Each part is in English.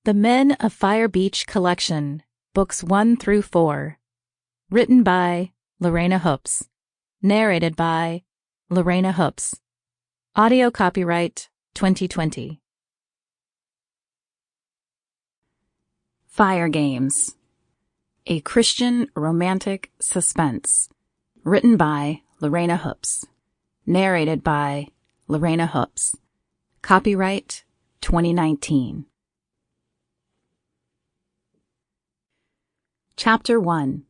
The Men of Fire Beach Collection, Books 1 through 4. Written by Lorana Hoops. Narrated by Lorana Hoops. Audio copyright 2020. Fire Games. A Christian Romantic Suspense. Written by Lorana Hoops. Narrated by Lorana Hoops. Copyright 2019. Chapter 1.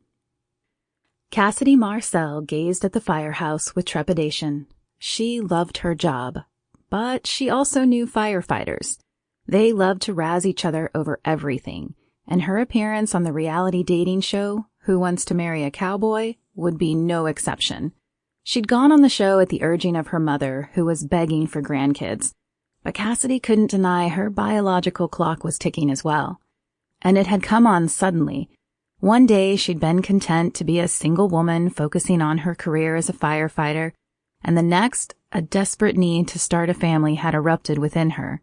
Cassidy Marcel gazed at the firehouse with trepidation. She loved her job, but she also knew firefighters. They loved to razz each other over everything, and her appearance on the reality dating show, Who Wants to Marry a Cowboy, would be no exception. She'd gone on the show at the urging of her mother, who was begging for grandkids, but Cassidy couldn't deny her biological clock was ticking as well. And it had come on suddenly. One day she'd been content to be a single woman focusing on her career as a firefighter, and the next, a desperate need to start a family had erupted within her.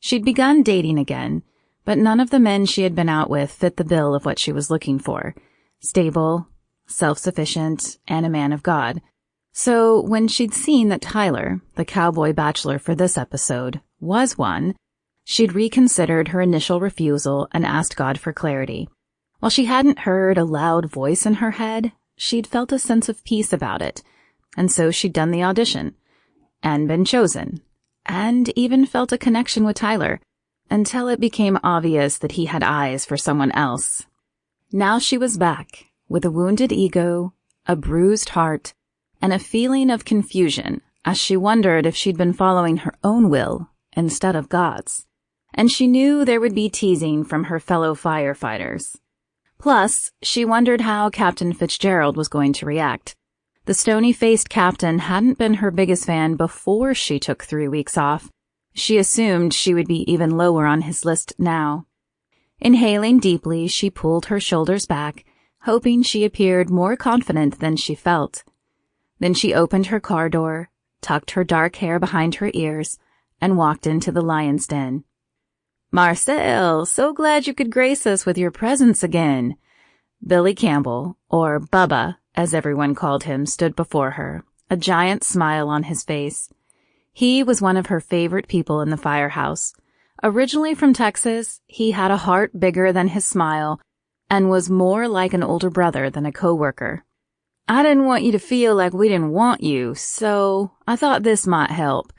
She'd begun dating again, but none of the men she had been out with fit the bill of what she was looking for: stable, self-sufficient, and a man of God. So when she'd seen that Tyler, the cowboy bachelor for this episode, was one, she'd reconsidered her initial refusal and asked God for clarity. While she hadn't heard a loud voice in her head, she'd felt a sense of peace about it, and so she'd done the audition, and been chosen, and even felt a connection with Tyler, until it became obvious that he had eyes for someone else. Now she was back, with a wounded ego, a bruised heart, and a feeling of confusion as she wondered if she'd been following her own will instead of God's. And she knew there would be teasing from her fellow firefighters. Plus, she wondered how Captain Fitzgerald was going to react. The stony-faced captain hadn't been her biggest fan before she took 3 weeks off. She assumed she would be even lower on his list now. Inhaling deeply, she pulled her shoulders back, hoping she appeared more confident than she felt. Then she opened her car door, tucked her dark hair behind her ears, and walked into the lion's den. "Marcel, so glad you could grace us with your presence again." Billy Campbell, or Bubba, as everyone called him, stood before her, a giant smile on his face. He was one of her favorite people in the firehouse. Originally from Texas, he had a heart bigger than his smile and was more like an older brother than a coworker. "I didn't want you to feel like we didn't want you, so I thought this might help."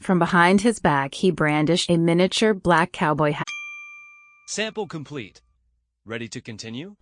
From behind his back, he brandished a miniature black cowboy hat. Sample complete. Ready to continue?